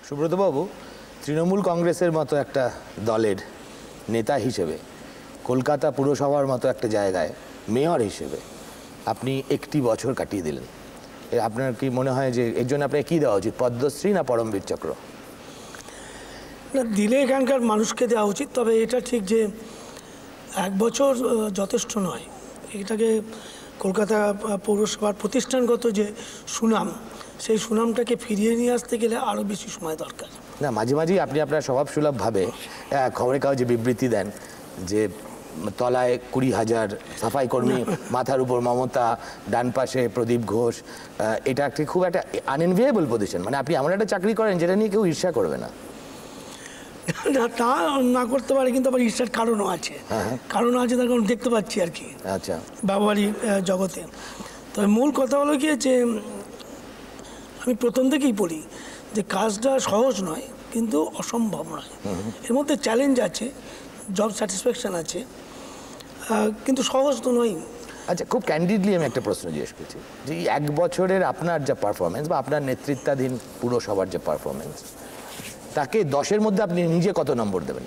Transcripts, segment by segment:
সুব্রতবাবু, তৃণমূল কংগ্রেসের মতো একটা দলের নেতা হিসেবে কলকাতা পুরসভার মতো একটা জায়গায় মেয়র হিসেবে আপনি একটি বছর কাটিয়ে দিলেন। আপনার কি মনে হয় যে এর জন্য আপনাকে কী দেওয়া উচিত, পদ্মশ্রী না পরমবীর চক্র? না, দিলে এখানকার মানুষকে দেওয়া উচিত। তবে এটা ঠিক যে এক বছর যথেষ্ট নয়। এটাকে কলকাতা পৌরসভার প্রতিষ্ঠানগত যে সুনাম, সেই সুনামটাকে ফিরিয়ে নিয়ে আসতে গেলে আরও বেশি সময় দরকার। না, মাঝে মাঝেই আপনি আপনার স্বভাবসুলভভাবে খবরের কাগজে বিবৃতি দেন যে তলায় 20,000 সাফাই কর্মী, মাথার উপর মমতা, ডান পাশে প্রদীপ ঘোষ। এটা একটি খুব একটা আনএনভিয়েবল পজিশন। মানে আপনি এমন একটা চাকরি করেন যেটা নিয়ে কেউ ঈর্ষা করবে না। না, তা না করতে পারে, কিন্তু আবার ঈর্ষার কারণও আছে। কারণ আছে, তার কারণ দেখতে পাচ্ছি আর কি। আচ্ছা, বাবারই জগতে। তবে মূল কথা হলো গিয়ে যে আমি প্রথম থেকেই বলি যে কাজটা সহজ নয়, কিন্তু অসম্ভব নয়। এর মধ্যে চ্যালেঞ্জ আছে, জব স্যাটিসফ্যাকশান আছে, কিন্তু সহজ তো নয়। আচ্ছা, খুব ক্যান্ডিডলি আমি একটা প্রশ্ন জিজ্ঞেস করছি যে এই এক বছরের আপনার যা পারফরমেন্স বা আপনার নেতৃত্বাধীন পুরসভার যে পারফরমেন্স, তাকে 10-এর মধ্যে আপনি নিজে কত নম্বর দেবেন?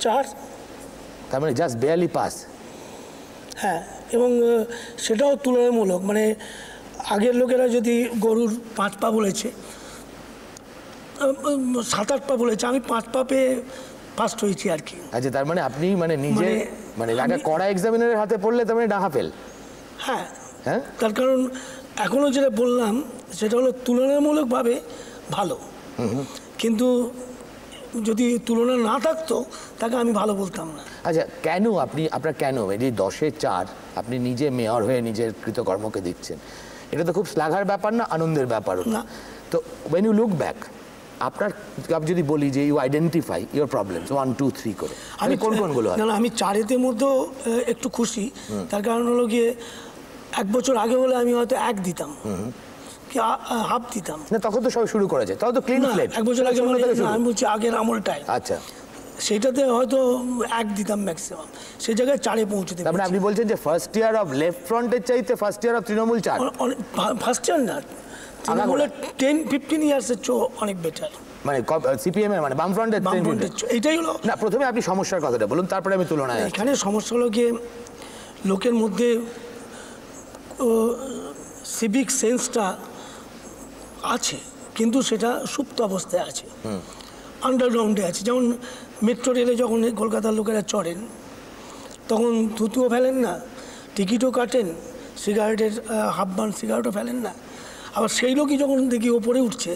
4। তার মানে জাস্ট বেয়ারলি পাস। হ্যাঁ, এবং সেটাও তুলনামূলক। মানে আগের লোকেরা যদি গরুর 5 পা বলেছে, 7-8 পা বলেছে, আমি 5 পা পেয়ে ফার্স্ট হয়েছি আর কি। আচ্ছা, তার মানে আপনি মানে নিজে মানে একটা কড়া এক্সামিনারের হাতে পড়লে তার মানে ডাহা ফেল। হ্যাঁ, হ্যাঁ, তার কারণ এখনও যেটা বললাম সেটা হলো তুলনামূলকভাবে ভালো, কিন্তু যদি তুলনা না থাকতো তাকে আমি ভালো বলতাম না। আচ্ছা, কেন আপনার কেন এই 10-এ 4 আপনি নিজে মেয়র হয়ে নিজের কৃতকর্মকে দিচ্ছেন? এটা তো খুব শ্লাঘার ব্যাপার না, আনন্দের ব্যাপার না? তো ওয়েন ইউ লুক ব্যাক, আপনার যদি বলি যে ইউ আইডেন্টিফাই ইউর প্রবলেমস 1, 2, 3 করে, আমি কোনগুলো? না, আমি 4-এর মধ্যেও একটু খুশি। তার কারণ হলো গিয়ে 1 বছর আগে হলে আমি হয়তো 1 দিতাম কি হাফ দিতাম না, তখন তো সব শুরু করেছে, তাও তো ক্লিন স্লেট। 1 বছর আগে আমি বলছি আগের আমলটায়। আচ্ছা, সেটাতে হয়তো 1 দিতাম ম্যাক্সিমাম, সেই জায়গায় 4-এ পৌঁছতে। তারপরে আপনি বলছেন যে ফার্স্ট ইয়ার অফ লেফট ফ্রন্টের চাইতে first year of Trinamool 4। First year না, তৃণমূলের 10-15 ইয়ার্সের চেয়ে অনেক বেটার। মানে সিপিএম এর মানে বামফ্রন্টের এইটাই হলো না। প্রথমে আপনি সমস্যার কথাটা বলুন, তারপরে আমি তুলনায়। এখানে সমস্যা হলো গিয়ে লোকের মধ্যে সিভিক সেন্সটা আছে, কিন্তু সেটা সুপ্ত অবস্থায় আছে, আন্ডারগ্রাউন্ডে আছে। যেমন মেট্রো রেলে যখন কলকাতার লোকেরা চড়েন তখন থুতুও ফেলেন না, টিকিটও কাটেন, সিগারেটের হাফ বান সিগারেটও ফেলেন না। আবার সেই লোকই যখন দেখি ওপরে উঠছে,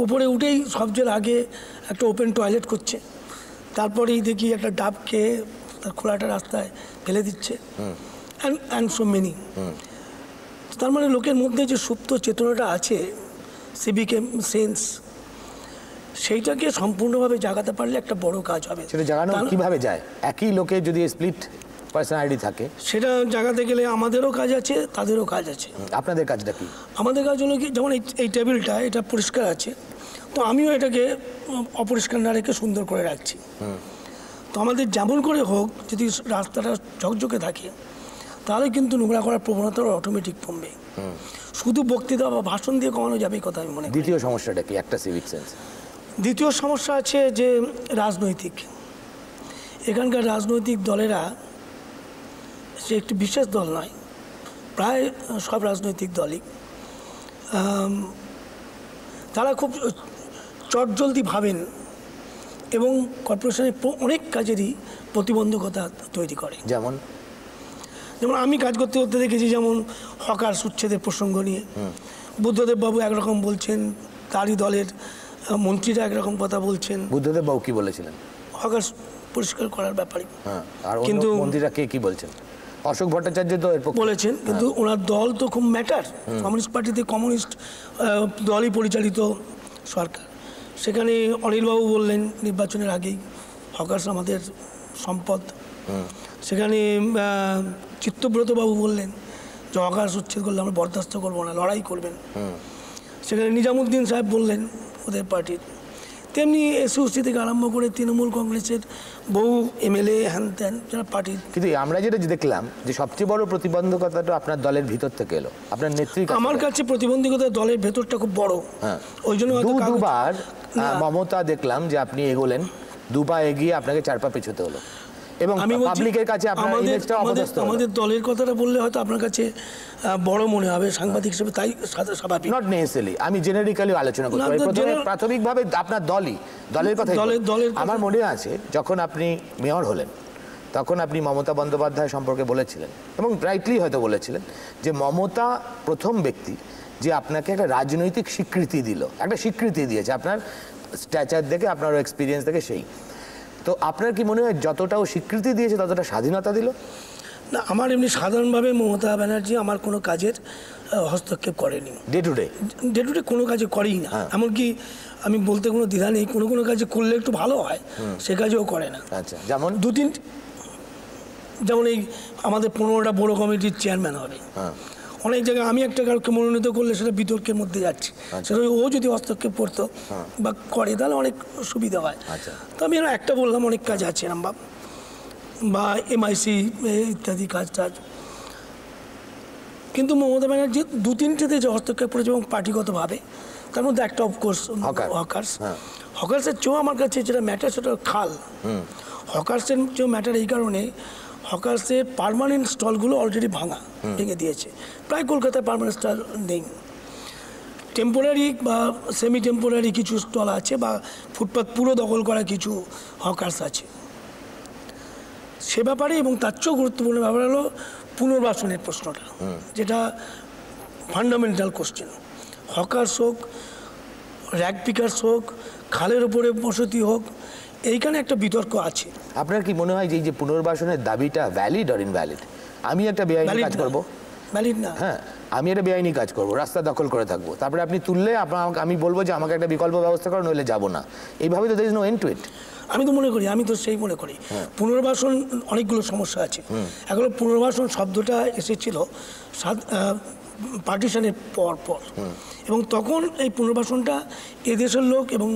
ওপরে উঠেই সবচেয়ে আগে একটা ওপেন টয়লেট করছে, তারপরেই দেখি একটা ডাব খেয়ে তার খোলাটা রাস্তায় ফেলে দিচ্ছে, অ্যান্ড সো মেনি। তার মানে লোকের মধ্যে যে সুপ্ত চেতনাটা আছে, সিভিক সেন্স, সেইটাকে সম্পূর্ণভাবে জাগাতে পারলে একটা বড় কাজ হবে। সেটা জাগানো কিভাবে যায়? একই লোকের যদি স্প্লিট পার্সোনালিটি থাকে, সেটা জাগাতে গেলে আমাদেরও কাজ আছে, তাদেরও কাজ আছে। আপনাদের কাজটা কি? আমাদের কাজ হলো কি, যেমন এই টেবিলটা এটা পরিষ্কার আছে, তো আমিও এটাকে অপরিষ্কার না রেখে সুন্দর করে রাখছি। তো আমাদের যেমন করে হোক, যদি রাস্তাটা ঝকঝকে থাকে, তাহলে কিন্তু নোংরা করার প্রবণতা অটোমেটিক কমবে। শুধু বক্তৃতা বা ভাষণ দিয়ে কমানো যাবে, এই কথা আমি মনে করি। দ্বিতীয় সমস্যাটা কি? একটা সিভিক সেন্স। দ্বিতীয় সমস্যা আছে যে রাজনৈতিক, এখানকার রাজনৈতিক দলেরা, সে একটি বিশেষ দল নয়, প্রায় সব রাজনৈতিক দলই তারা খুব চটজলদি ভাবেন এবং কর্পোরেশনের অনেক কাজেরই প্রতিবন্ধকতা তৈরি করে। যেমন আমি কাজ করতে করতে দেখেছি, যেমন হকার উচ্ছেদের প্রসঙ্গ নিয়ে বুদ্ধদেব বাবু একরকম বলছেন, তারই দলের মন্ত্রীরা একরকম কথা বলছেন। বুদ্ধদেব বাবু কি বলেছিলেন? হকার পরিষ্কার করার ব্যাপারে। কিন্তু মন্ত্রীরা কে বলছেন? অশোক ভট্টাচার্য তো বলেছেন, কিন্তু ওনার দল তো খুব ম্যাটার। কমিউনিস্ট পার্টিতে কমিউনিস্ট দলই পরিচালিত সরকার। সেখানে অনিলবাবু বললেন নির্বাচনের আগেই, হকার্স আমাদের সম্পদ। সেখানে চিত্তব্রতবাবু বললেন যে হকার্স উচ্ছেদ করলে আমরা বরদাস্ত করবো না, লড়াই করবেন। সেখানে নিজামুদ্দিন সাহেব বললেন ওদের পার্টির। তেমনি এসইউসি থেকে আরম্ভ করে তৃণমূল কংগ্রেসের বহু এমএলএ হ্যান ত্যান যারা পার্টির। কিন্তু আমরা যেটা দেখলাম যে সবচেয়ে বড় প্রতিবন্ধকতাটা আপনার দলের ভিতর থেকে এলো, আপনার নেত্রী। আমার কাছে প্রতিবন্ধকতা দলের ভেতরটা খুব বড়। হ্যাঁ, ওই জন্য দুবার মমতা দেখলাম যে আপনি এগোলেন, 2 পা এগিয়ে আপনাকে 4 পা পেছোতে হলো, এবং পাবলিকের কাছে আপনার ইমেজটা অপদস্থ হলো। আমাদের দলের কথাটা বললে হয়তো আপনার কাছে বড় মনে হবে সাংবাদিক হিসেবে, তাই স্বাভাবিক। নট নেসেসারি, আমি জেনারিক্যালি আলোচনা করতে পারি। প্রথমে প্রাথমিকভাবে আপনার দলের কথা। আমার মনে আছে যখন আপনি মেয়র হলেন তখন আপনি মমতা বন্দ্যোপাধ্যায় সম্পর্কে বলেছিলেন, এবং রাইটলি হয়তো বলেছিলেন, যে মমতা প্রথম ব্যক্তি যে আপনাকে একটা রাজনৈতিক স্বীকৃতি দিল, একটা স্বীকৃতি দিয়েছে আপনার স্ট্যাচার দেখে, আপনার এক্সপিরিয়েন্স দেখে। সেই তো আপনার কি মনে হয় যতটাও স্বীকৃতি দিয়েছে ততটা স্বাধীনতা দিল? না, আমার এমনি সাধারণভাবে মমতা ব্যানার্জি আমার কোনো কাজের হস্তক্ষেপ করেনি। ডে টু ডে কোনো কাজে করেই না। এমনকি আমি বলতে কোনো দ্বিধা নেই, কোনো কাজে করলে একটু ভালো হয় সে কাজেও করে না। আচ্ছা, যেমন যেমন এই আমাদের 15টা বড় কমিটির চেয়ারম্যান হবে, অনেক জায়গায় আমি একটা কাউকে মনোনীত করলে সেটা বিতর্কের মধ্যে যাচ্ছে, সেটা ও যদি হস্তক্ষেপ করতো বা করে তাহলে অনেক সুবিধা হয়। তো আমি একটা বললাম, অনেক কাজ আছে এরম বা এমআইসি ইত্যাদি কাজ টাজ। কিন্তু মমতা ব্যানার্জি 2-3টেতে যে হস্তক্ষেপ করেছে এবং পার্টিগতভাবে, তার মধ্যে একটা অফকোর্স হকার্সের চেয়েও আমার কাছে যেটা ম্যাটার সেটা খাল। হকার্সের চেয়েও ম্যাটার এই কারণে, হকার্সের পার্মানেন্ট স্টলগুলো অলরেডি ভেঙে দিয়েছে। প্রায় কলকাতায় পার্মানেন্ট স্টল নেই, টেম্পোরারি বা সেমি টেম্পোরারি কিছু স্টল আছে, বা ফুটপাথ পুরো দখল করা কিছু হকার্স আছে সে ব্যাপারে। এবং তার চেয়েও গুরুত্বপূর্ণ ব্যাপার হলো পুনর্বাসনের প্রশ্নটা, যেটা ফান্ডামেন্টাল কোশ্চেন। হকার্স হোক, র্যাগ পিকার্স হোক, খালের ওপরে বসতি হোক, এইখানে একটা বিতর্ক আছে। আপনার কি মনে হয় যে এই যে পুনর্বাসনের দাবিটা ভ্যালিড অর ইনভ্যালিড? আমি একটা বেআইনি কাজ করব, ভ্যালিড না। হ্যাঁ, আমি একটা বেআইনি কাজ করব, রাস্তা দখল করে থাকবো, তারপরে আপনি তুললে আমি বলবো যে আমাকে একটা বিকল্প ব্যবস্থা করো, নইলে যাবো না। এইভাবে তো there is no end to it. আমি তো মনে করি, মনে করি পুনর্বাসন অনেকগুলো সমস্যা আছে। এগুলো পুনর্বাসন শব্দটা এসেছিল পার্টিশনের পর, এবং তখন এই পুনর্বাসনটা এদেশের লোক এবং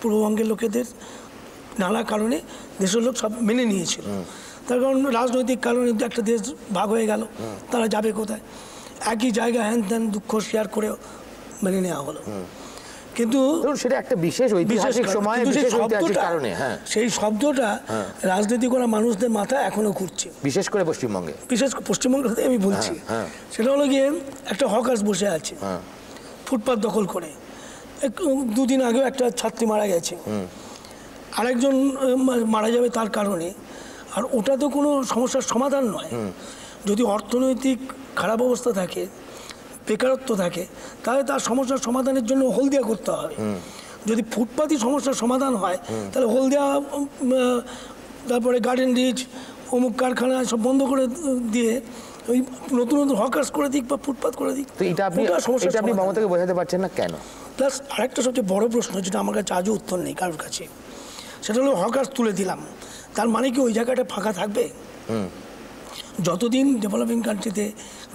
পূর্ববঙ্গের লোকেদের নানা কারণে দেশের লোক সব মেনে নিয়েছিল। তার কারণ রাজনৈতিক কারণে একটা দেশ ভাগ হয়ে গেল, তারা যাবে কোথায়? একই জায়গায় হ্যান ত্যান দুঃখ শেয়ার করেও মেনে নেওয়া হলো। কিন্তু সেটা একটা বিশেষ ঐতিহাসিক সময়, বিশেষ ঐতিহাসিক কারণে সেই শব্দটা রাজনীতি করা মানুষদের মাথায় এখনো ঘুরছে, বিশেষ করে পশ্চিমবঙ্গে। পশ্চিমবঙ্গের কথা আমি বলছি। সেটা হলো গিয়ে একটা হকার্স বসে আছে ফুটপাথ দখল করে। 2 দিন আগেও একটা ছাত্রী মারা গেছে, আরেকজন মারা যাবে তার কারণে। আর ওটা তো কোনো সমস্যার সমাধান নয়। যদি অর্থনৈতিক খারাপ অবস্থা থাকে, বেকারত্ব থাকে, তাহলে তার সমস্যার সমাধানের জন্য হলদিয়া করতে হবে। যদি ফুটপাথই সমস্যার সমাধান হয়, তাহলে হলদিয়া, তারপরে গার্ডেন রিচ, অমুক কারখানা সব বন্ধ করে দিয়ে ওই নতুন হকার্স করে দিক বা ফুটপাথ করে দিক। তো এটা আপনি মমতাকে বোঝাতে পারছেন না কেন? প্লাস আরেকটা সবচেয়ে বড় প্রশ্ন, যেটা আমার কাছে আজও উত্তর নেই কারোর কাছে, সেটা হলো হকার্স তুলে দিলাম, তার মানে কি ওই জায়গাটা ফাঁকা থাকবে? যতদিন ডেভেলপিং কান্ট্রিতে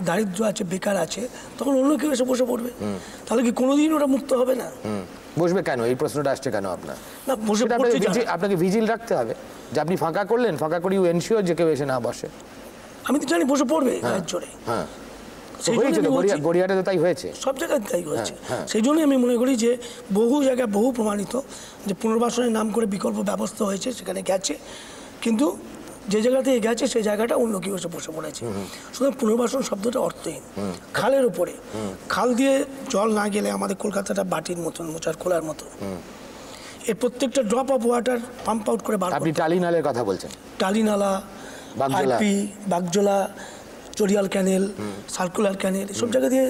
দারিদ্র্য আছে, বেকার আছে, তখন অন্য কেউ এসে বসে পড়বে। তাহলে কি কোনোদিন ওরা মুক্ত হবে না? বসবে কেন? এই প্রশ্নটা আসছে কেন আপনার? না, বসে আপনাকে ভিজিল রাখতে হবে যে আপনি ফাঁকা করলেন, ফাঁকা করি ইউ এনশিওর যে কেউ এসে না বসে। আমি তো জানি বসে পড়বে গায়ের জোরে। গড়িয়াহাটে তো তাই হয়েছে, সব জায়গায় তাই হয়েছে। সেই জন্যই আমি মনে করি যে বহু জায়গায় বহু প্রমাণিত যে পুনর্বাসনের নাম করে বিকল্প ব্যবস্থা হয়েছে, সেখানে গেছে, কিন্তু যে জায়গাতে গেছে সেই জায়গাটা অন্য কেউ এসে বসে পড়েছে। সুতরাং পুনর্বাসন শব্দটা অর্থহীন। খালের ওপরে, খাল দিয়ে জল না গেলে আমাদের কলকাতাটা বাটির মতন, মোচার খোলার মতো, এর প্রত্যেকটা drop of water pump out করে বার। আপনি টালি নালের কথা বলছেন? টালি নালা, আইপি, বাগজোলা, চরিয়াল ক্যানেল, সার্কুলার ক্যানেল, এসব জায়গা দিয়ে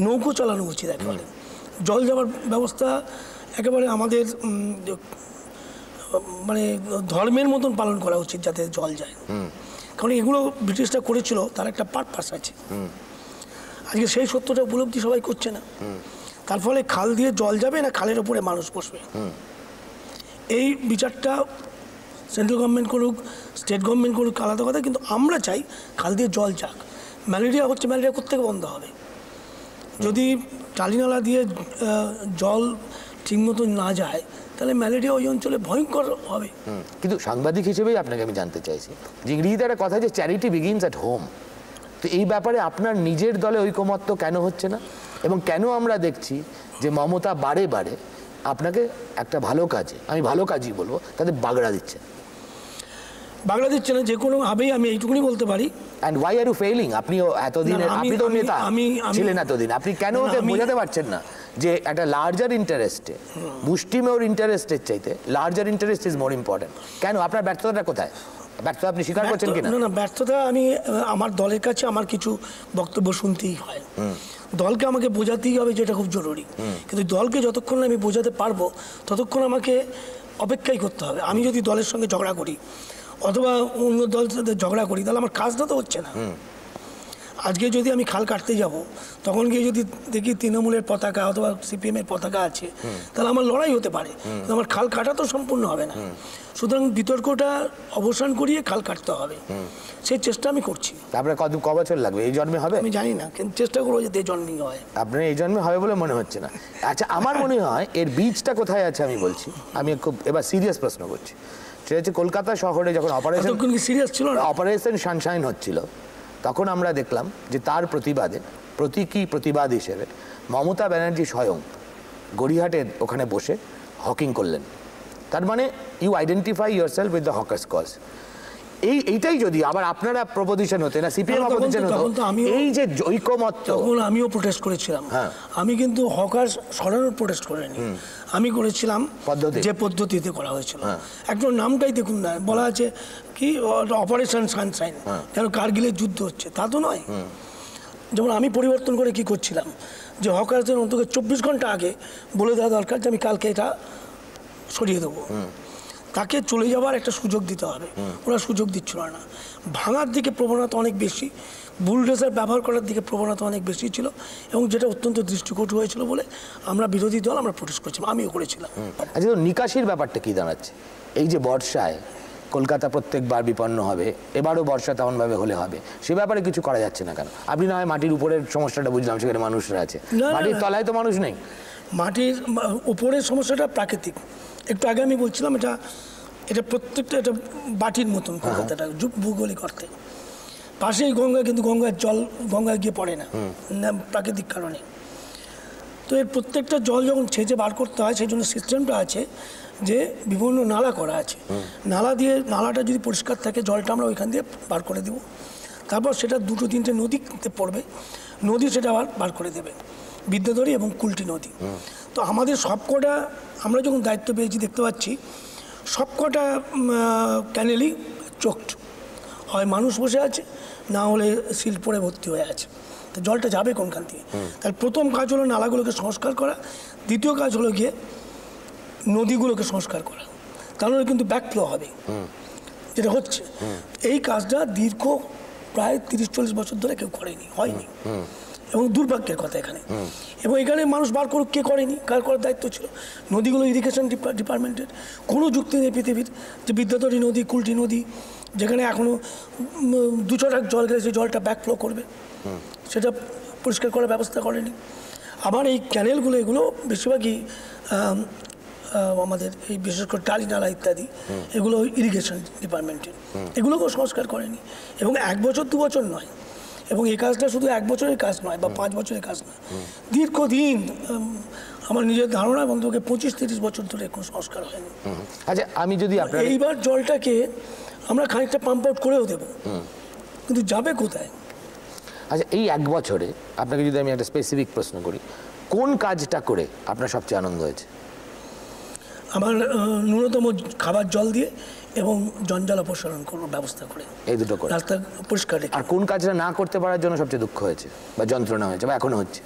নৌকো চালানো উচিত। একেবারে জল যাওয়ার ব্যবস্থা একেবারে আমাদের মানে ধর্মের মতন পালন করা উচিত, যাতে জল যায়। কারণ এগুলো ব্রিটিশরা করেছিল, তার একটা পারপাস আছে। আজকে সেই সত্যটা উপলব্ধি সবাই করছে না। তার ফলে খাল দিয়ে জল যাবে না খালের ওপরে মানুষ বসবে, এই বিচারটা সেন্ট্রাল গভর্নমেন্ট করুক, স্টেট গভর্নমেন্ট করুক, আলাদা কথা। কিন্তু আমরা চাই খাল দিয়ে জল যাক। ম্যালেরিয়া হচ্ছে, ম্যালেরিয়া কোত্থেকে বন্ধ হবে? যদি টালিনালা দিয়ে জল ঠিক মতো না যায়, তাহলে ম্যালেরিয়া ওই অঞ্চলে ভয়ঙ্কর হবে। কিন্তু সাংবাদিক হিসেবেই আপনাকে আমি জানতে চাইছি যে ইংরেজিতে একটা কথা যে চ্যারিটি বিগিনস অ্যাট হোম, তো এই ব্যাপারে আপনার নিজের দলে ঐকমত্য কেন হচ্ছে না, এবং কেন আমরা দেখছি যে মমতা বারে বারে আপনাকে একটা ভালো কাজে, আমি ভালো কাজই বলবো, তাদের বাগড়া দিচ্ছে? বাংলা দিচ্ছে না যে কোনোভাবেই, আমি এইটুকুনি বলতে পারি। And why are you failing? আপনিও এতদিনের, আপনি তো নেতা ছিলেন এতদিন, আপনি কেন ওকে বোঝাতে পারছেন না যে একটা লার্জার ইন্টারেস্টে, মুষ্টিমেয় ইন্টারেস্টের চাইতে larger interest is more important? কেন? আপনার ব্যর্থতাটা কোথায়? ব্যর্থতা আপনি স্বীকার করছেন কিনা? না, ব্যর্থতা আমি আমার দলের কাছে আমার কিছু বক্তব্য শুনতেই হয়, দলকে আমাকে বোঝাতেই হবে যেটা খুব জরুরি, কিন্তু দলকে যতক্ষণ আমি বোঝাতে পারবো ততক্ষণ আমাকে অপেক্ষাই করতে হবে। আমি যদি দলের সঙ্গে ঝগড়া করি অথবা অন্য দলের সাথে ঝগড়া করি তাহলে আমার কাজটা তো হচ্ছে না। আজকে যদি আমি খাল কাটতে যাব তখন গিয়ে যদি দেখি তৃণমূলের পতাকা অথবা সিপিএমের পতাকা আছে তাহলে আমার লড়াই হতে পারে, আমার খাল কাটা তো সম্পূর্ণ হবে না। সুতরাং বিতর্কটা অবসান করিয়ে খাল কাটতে হবে, সেই চেষ্টা আমি করছি। তারপরে ক বছর লাগবে? এই জন্মে হবে? আমি জানি না, কিন্তু চেষ্টা করবো যাতে এই জন্মেই হয়। আপনার এই জন্মে হবে বলে মনে হচ্ছে না। আচ্ছা, আমার মনে হয় এর বীজটা কোথায় আছে আমি বলছি। আমি খুব এবার সিরিয়াস প্রশ্ন করছি, সেটা হচ্ছে কলকাতা শহরে যখন অপারেশন সানশাইন হচ্ছিল তখন আমরা দেখলাম যে তার প্রতিবাদে, প্রতীকী প্রতিবাদ হিসেবে মমতা ব্যানার্জি স্বয়ং গড়িয়াহাটের ওখানে বসে হকিং করলেন। তার মানে you identify yourself with the hawkers cause. এইটাই যদি আবার আপনারা প্রপোজিশন হতে না, সিপিএম অপোজিশন হতো, এই যে ঐকমত্য, তখন আমিও প্রোটেস্ট করেছিলাম। আমি কিন্তু হকার সরানোর প্রোটেস্ট করিনি, আমি করেছিলাম যে পদ্ধতিতে করা হয়েছিল। একদম নামটাই দেখুন না, বলা আছে কি অপারেশন সানশাইন, যেন কার্গিলের যুদ্ধ হচ্ছে, তা তো নয়। যেমন আমি পরিবর্তন করে কি করছিলাম যে হকারদের অন্তত 24 ঘন্টা আগে বলে দেওয়া দরকার যে আমি কালকে এটা সরিয়ে দেবো, তাকে চলে যাওয়ার একটা সুযোগ দিতে হবে। ওরা সুযোগ দিচ্ছিল না, ভাঙার দিকে প্রবণতা অনেক বেশি, বুলডোজার ব্যবহার করার দিকে প্রবণতা অনেক বেশি ছিল, এবং যেটা অত্যন্ত দৃষ্টিকটু হয়েছিল বলে আমরা বিরোধী দল আমরা প্রোটেস্ট করেছিলাম, আমিও করেছিলাম। আচ্ছা, তো নিকাশির ব্যাপারটা কি দাঁড়াচ্ছে? এই যে বর্ষায় কলকাতা প্রত্যেকবার বিপন্ন হবে, এবারও বর্ষা তেমনভাবে হলে হবে, সে ব্যাপারে কিছু করা যাচ্ছে না কেন? আপনি না হয় মাটির উপরের সমস্যাটা বুঝলাম, সেখানে মানুষরা আছে, মাটির তলায় তো মানুষ নেই। মাটির উপরের সমস্যাটা প্রাকৃতিক, একটু আগে আমি বলছিলাম, এটা প্রত্যেকটা এটা বাটির মতন কলকাতাটা ভৌগোলিক অর্থে, পাশেই গঙ্গা, কিন্তু গঙ্গার জল গঙ্গায় গিয়ে পড়ে না প্রাকৃতিক কারণে। তো এর প্রত্যেকটা জল যখন ছেঁচে বার করতে হয় সেই জন্য সিস্টেমটা আছে যে বিভিন্ন নালা করা আছে, নালা দিয়ে, নালাটা যদি পরিষ্কার থাকে জলটা আমরা ওইখান দিয়ে বার করে দেবো, তারপর সেটা 2-3টে নদীতে পড়বে, নদী সেটা আবার বার করে দেবে, বিদ্যাধরী এবং কুলটি নদী। তো আমাদের সবকটা, আমরা যখন দায়িত্ব পেয়েছি দেখতে পাচ্ছি সবকটা ক্যানেলই চোখড, হয় মানুষ বসে আছে, না হলে সিল পরে ভর্তি হয়ে আছে, তো জলটা যাবে কোনখান থেকে? তাহলে প্রথম কাজ হলো নালাগুলোকে সংস্কার করা, দ্বিতীয় কাজ হলো গিয়ে নদীগুলোকে সংস্কার করা, তাহলে কিন্তু ব্যাকফ্লো হবে, যেটা হচ্ছে। এই কাজটা দীর্ঘ প্রায় 30-40 বছর ধরে কেউ করেনি, হয়নি, এবং দুর্ভাগ্যের কথা এখানে। এবং এখানে মানুষ বার করুক, কে করেনি, কার করার দায়িত্ব ছিল? নদীগুলো ইরিগেশন ডিপার্টমেন্টের। কোনো যুক্তি নেই পৃথিবীর যে বিদ্যাধরী নদী, কুলটি নদী, যেখানে এখনও 2 ছটাক জল গেলে সেই জলটা ব্যাকফ্লো করবে, সেটা পরিষ্কার করার ব্যবস্থা করেনি। আবার এই ক্যানেলগুলো, এগুলো বেশিরভাগই আমাদের এই বিশেষ করে টালি নালা ইত্যাদি, এগুলো ইরিগেশন ডিপার্টমেন্টের, এগুলোকেও সংস্কার করেনি। এবং 1 বছর 2 বছর নয়, এবং এই কাজটা শুধু 1 বছরের কাজ নয় বা 5 বছরের কাজ নয়, দীর্ঘদিন, আমার নিজের ধারণা বন্ধুকে 25-30 বছর ধরে কোনো সংস্কার হয়নি। আচ্ছা, আমি যদি এইবার জলটাকে আমরা খানিকটা পাম্প আউট করেও দেবো, কিন্তু যাবে কোথায়? আচ্ছা, এই 1 বছরে আপনাকে যদি আমি একটা স্পেসিফিক প্রশ্ন করি, কোন কাজটা করে আপনার সবচেয়ে আনন্দ হয়েছে? আমার ন্যূনতম খাবার জল দিয়ে এবং জঞ্জাল অপসারণ করার ব্যবস্থা করে, এই দুটো করে রাস্তা পরিষ্কার রেখে। আর কোন কাজটা না করতে পারার জন্য সবচেয়ে দুঃখ হয়েছে বা যন্ত্রণা হয়েছে বা এখনো হচ্ছে?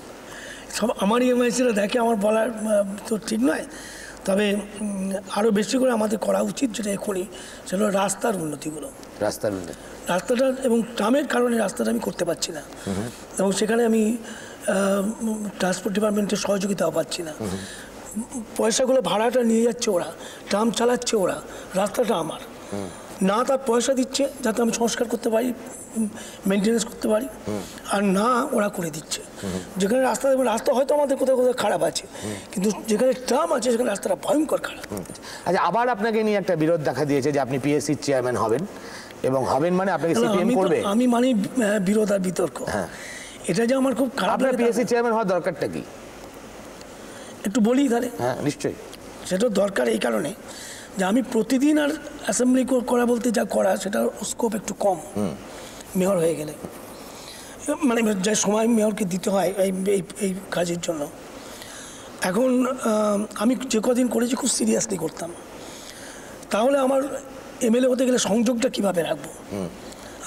সব আমার ইএমআইসিরা দেখে, আমার বলার তো ঠিক নয়, তবে আরও বেশি করে আমাদের করা উচিত যেটা এখনই, সেটা হলো রাস্তার উন্নতিগুলো। রাস্তাটা এবং ট্রামের কারণে রাস্তাটা আমি করতে পারছি না, এবং সেখানে আমি ট্রান্সপোর্ট ডিপার্টমেন্টের সহযোগিতাও পাচ্ছি না। পয়সাগুলো ভাড়াটা নিয়ে যাচ্ছে ওরা, ট্রাম চালাচ্ছে ওরা, রাস্তাটা আমার। না তার পয়সা দিচ্ছে যাতে আমি সংস্কার করতে পারি, মেনটেনেন্স করতে পারি, আর না ওরা করে দিচ্ছে। যেখানে রাস্তা দেখবেন, রাস্তা হয়তো আমাদের কোথাও কোথাও খারাপ আছে, কিন্তু যেখানে ট্রাম আছে সেখানে রাস্তাটা ভয়ঙ্কর খারাপ। আচ্ছা, আবার আপনাকে নিয়ে একটা বিরোধ দেখা দিয়েছে যে আপনি পিএসসির চেয়ারম্যান হবেন, এবং হবেন মানে আপনাকে সিপিএম করবে। আমি মানে বিরোধ আর বিতর্ক, এটা যে আমার খুব খারাপ লাগে। পিএসসি চেয়ারম্যান হওয়ার দরকারটা কি একটু বলি তাহলে। হ্যাঁ, নিশ্চয়ই। সেটা দরকার এই কারণে যে আমি প্রতিদিন আর অ্যাসেম্বলি করা বলতে যা করা, সেটার স্কোপ একটু কম মেয়র হয়ে গেলে, মানে যে সময় মেয়রকে দিতে হয় এই কাজের জন্য। এখন আমি যে কদিন করেছি খুব সিরিয়াসলি করতাম, তাহলে আমার এমএলএ হতে গেলে সংযোগটা কিভাবে রাখবো,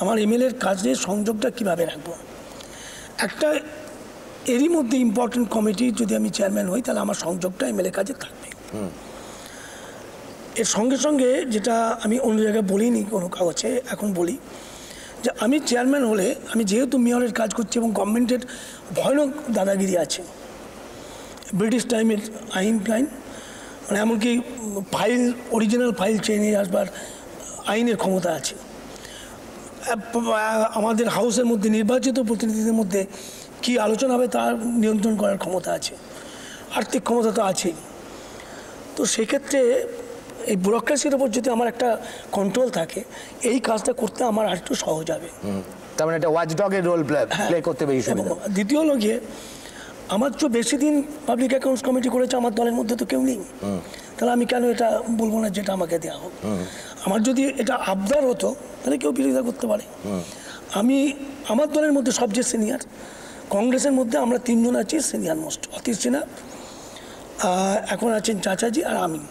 আমার এমএলএর কাজের সংযোগটা কিভাবে রাখবো। একটা এরই মধ্যে ইম্পর্টেন্ট কমিটি যদি আমি চেয়ারম্যান হই, তাহলে আমার সংযোগটা এমএলএ কাজে থাকবে। এর সঙ্গে সঙ্গে যেটা আমি অন্য জায়গায় বলিনি কোনো কাগজে, এখন বলি যে আমি চেয়ারম্যান হলে, আমি যেহেতু মেয়রের কাজ করছি এবং গভর্নমেন্টের ভয়ানক দাদাগিরি আছে, ব্রিটিশ টাইমের আইন, মানে এমনকি ফাইল, অরিজিনাল ফাইল চেয়ে নিয়ে আসবার আইনের ক্ষমতা আছে। আমাদের হাউসের মধ্যে নির্বাচিত প্রতিনিধিদের মধ্যে কি আলোচনা হবে তার নিয়ন্ত্রণ করার ক্ষমতা আছে, আর্থিক ক্ষমতা তো আছেই। তো সেক্ষেত্রে এই ব্যুরোক্রেসির ওপর যদি আমার একটা কন্ট্রোল থাকে, এই কাজটা করতে আমার আর একটু সহজ হবে। তার মানে একটা ওয়াচডগের রোল প্লে করতে বেশি সুবিধা। দ্বিতীয় হলো গিয়ে, আমার তো বেশি দিন পাবলিক অ্যাকাউন্টস কমিটি করেছে, আমার দলের মধ্যে তো কেউ নেই, তাহলে আমি কেন এটা বলবো না যেটা আমাকে দেওয়া হোক। আমার যদি এটা আবদার হতো তাহলে কেউ বিরোধিতা করতে পারে। আমার দলের মধ্যে সবচেয়ে সিনিয়র, কংগ্রেসের মধ্যে আমরা তিনজন আছি সিনিয়র মোস্ট, অতীশ সিনহা, এখন আছেন চাচাজি আর আমি,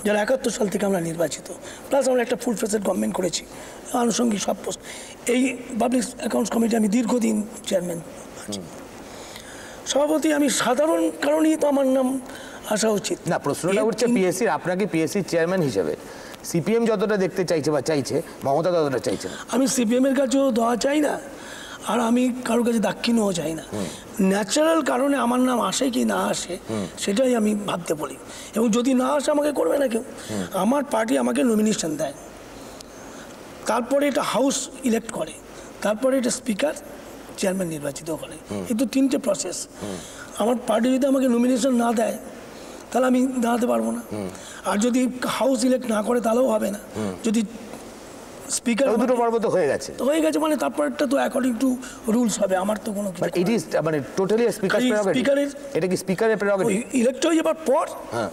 যারা 71 সাল থেকে আমরা নির্বাচিত, প্লাস আমরা একটা ফুল ফেসেড গভর্নমেন্ট করেছি, আনুষঙ্গিক সব পোস্ট। এই পাবলিক অ্যাকাউন্টস কমিটি আমি দীর্ঘদিন চেয়ারম্যান আছি। সভাপতি আমি সাধারণ কারণেই তো আমার নাম আসা উচিত না। প্রশ্নটা উঠছে পিএসসির, আপনাকে পিএসসির চেয়ারম্যান হিসেবে সিপিএম যতটা দেখতে চাইছে বা চাইছে, মমতা ততটা চাইছে না। আমি সিপিএমের কাছেও দেওয়া চাই না, আর আমি কারোর কাছে দাক্ষিণ্যও চাই না। ন্যাচারাল কারণে আমার নাম আসে কি না আসে সেটাই আমি ভাবতে বলি, এবং যদি না আসে আমাকে করবে না কেউ। আমার পার্টি আমাকে নমিনেশন দেয়, তারপরে এটা হাউস ইলেক্ট করে, তারপরে এটা স্পিকার চেয়ারম্যান নির্বাচিত করে। এই তো 3টে প্রসেস। আমার পার্টি যদি আমাকে নমিনেশন না দেয় তাহলে আমি দাঁড়াতে পারবো না, আর যদি হাউস ইলেক্ট না করে তাহলেও হবে না। যদি স্পিকার দুটো পর্ব তো হয়ে গেছে মানে তারপরটা তো অ্যাকর্ডিং টু রুলস হবে, আমার তো কোনো কিছু। ইট ইজ মানে টোটালি স্পিকারের, এটা কি স্পিকারের প্রেরোগেটিভ? ইলেক্ট হয়ে যাবার পর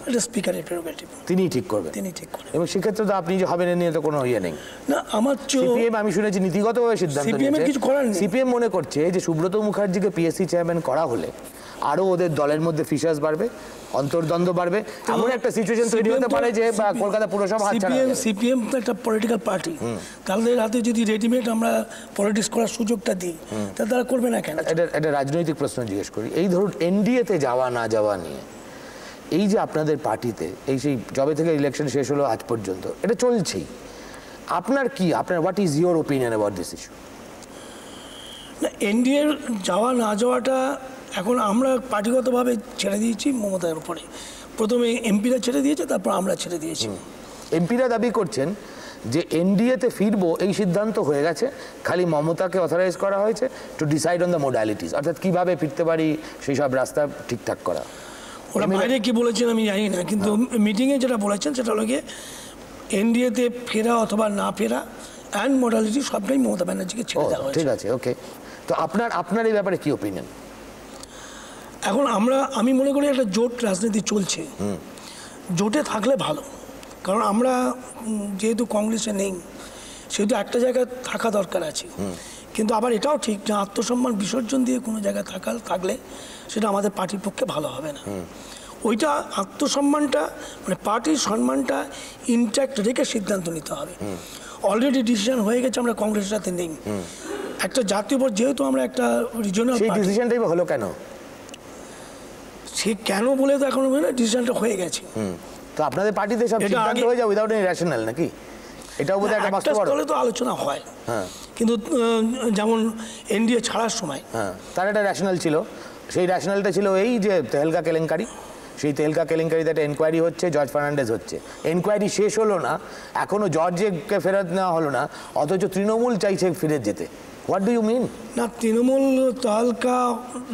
এটা স্পিকারের প্রেরোগেটিভ, তিনিই ঠিক করবেন। এবং সেক্ষেত্রে তো আপনি যে হবেন নিয়ে তো কোনো ইয়ে নেই না। আমার সিপিএম আমি শুনেছি নীতিগতভাবে সিদ্ধান্ত নিয়েছে, কিছু করার নেই। সিপিএম মনে করছে যে সুব্রত মুখার্জিকে পিএসসি চেয়ারম্যান করা হলে আরো ওদের দলের মধ্যে ফিশার্স বাড়বে, অন্তর্দ্বন্দ্ব বাড়বে, এমন একটা সিচুয়েশন তৈরি হতে পারে যে কলকাতা পুরসভা হাতছাড়া হবে। সিপিএম তো একটা পলিটিক্যাল পার্টি, তাদের হাতে যদি রেডিমেড আমরা পলিটিক্স করার সুযোগটা দিই তাহলে তারা করবে না কেন? এটা রাজনৈতিক প্রশ্ন জিজ্ঞেস করি। এই ধরুন এনডিএতে যাওয়া না যাওয়া নিয়ে, এই যে আপনাদের পার্টিতে এই সেই জবে থেকে ইলেকশন শেষ হলো আজ পর্যন্ত এটা চলছেই, আপনার what is your opinion about this issue? না, এনডিএর যাওয়া না যাওয়াটা এখন আমরা পার্টিগতভাবে ছেড়ে দিয়েছি মমতার উপরে। প্রথমে এমপিরা ছেড়ে দিয়েছে, তারপর আমরা ছেড়ে দিয়েছি। এমপিরা দাবি করছেন যে এনডিএতে ফিরবো এই সিদ্ধান্ত হয়ে গেছে, খালি মমতাকে অথরাইজ করা হয়েছে to decide on the modalities, অর্থাৎ কীভাবে ফিরতে পারি সেই সব রাস্তা ঠিকঠাক করা। ওরা বাইরে কি বলেছেন আমি জানি না, কিন্তু মিটিংয়ে যেটা বলেছেন সেটা হলো গিয়ে এনডিএতে ফেরা অথবা না ফেরা অ্যান্ড মোডালিটি সবটাই মমতা ব্যানার্জিকে ছেড়ে দেওয়া হয়েছে। ঠিক আছে, ওকে। তো আপনার এই ব্যাপারে কি ওপিনিয়ন? এখন আমি মনে করি একটা জোট রাজনীতি চলছে, জোটে থাকলে ভালো, কারণ আমরা যেহেতু কংগ্রেসে নেই সেহেতু একটা জায়গায় থাকা দরকার আছে। কিন্তু আবার এটাও ঠিক যে আত্মসম্মান বিসর্জন দিয়ে কোনো জায়গায় থাকলে সেটা আমাদের পার্টির পক্ষে ভালো হবে না। ওইটা আত্মসম্মানটা মানে পার্টির সম্মানটা ইনট্যাক্ট রেখে সিদ্ধান্ত নিতে হবে। অলরেডি ডিসিশন হয়ে গেছে, আমরা কংগ্রেসের সাথে নেই। একটা জাতীয় পর্যায়ে যেহেতু আমরা একটা রিজনাল, সেই ডিসিশনটাই হলো কেন? সে কেন বলে তো এখনো ডিসিশনটা হয়ে গেছে। তো আপনাদের পার্টিতে সব সিদ্ধান্ত হয়ে যায় উইদাউট এনি রেশনাল নাকি? এটাও বোধহয় একটা বাস্তব তো আলোচনা হয়, কিন্তু যেমন এনডিএ ছাড়ার সময় তার একটা রেশনাল ছিল, সেই রেশনালটা ছিল এই যে তেহেলকা কেলেঙ্কারি, সেই তেলকা কেলেঙ্কারিতে একটা এনকোয়ারি হচ্ছে, জর্জ ফার্নান্ডেজ হচ্ছে, এনকোয়ারি শেষ হলো না, এখনো জর্জকে ফেরত নেওয়া হলো না, অথচ তৃণমূল চাইছে ফিরে যেতে। What do you mean? না, তৃণমূল তাহলকা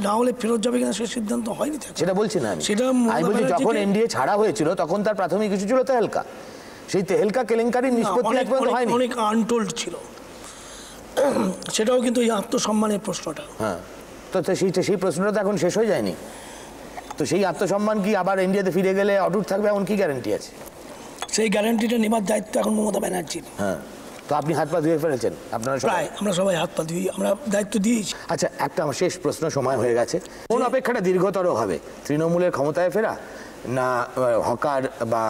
না হলে ফেরত যাবে কিনা সে সিদ্ধান্ত হয়নি তো। সেটা বলছি না আমি, সেটা আমি বলছি যখন এনডিএ ছাড়া হয়েছিল তখন তার প্রাথমিক ইস্যু ছিল তেহলকা, সেই তেহলকা কেলেঙ্কারির নিষ্পত্তি এক পর্যন্ত হয়নি। অনেক আনটোল্ড ছিল, সেটাও কিন্তু এই আত্মসম্মানের প্রশ্নটা। হ্যাঁ, তো সেই প্রশ্নটা তো এখন শেষ হয়ে যায়নি। তো সেই আত্মসম্মান কি আবার ইন্ডিয়াতে ফিরে গেলে অটুট থাকবে, এমন কি গ্যারান্টি আছে? সেই গ্যারান্টিটা নেবার দায়িত্ব এখন মমতা ব্যানার্জির। হ্যাঁ, তো আপনি হাত পা ধুয়ে ফেলেছেন আপনারা প্রায়, আমরা সবাই হাত পা ধুই, আমরা দায়িত্ব দিয়েছি। আচ্ছা, একটা আমার শেষ প্রশ্ন, সময় হয়ে গেছে। কোন অপেক্ষাটা দীর্ঘতর হবে, তৃণমূলের ক্ষমতায় ফেরা না হকার বা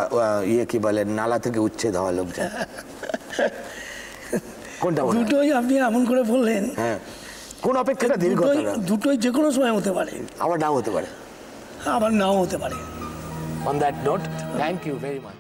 কি বলে নালা থেকে উচ্ছেদ হওয়া লোকজন? কোনটা? দুটোই আপনি এমন করে বললেন। হ্যাঁ, কোন অপেক্ষাটা দীর্ঘতর? দুটোই যে কোনো সময় হতে পারে, আবার নাও হতে পারে, আবার নাও হতে পারে। On that note, thank you very much.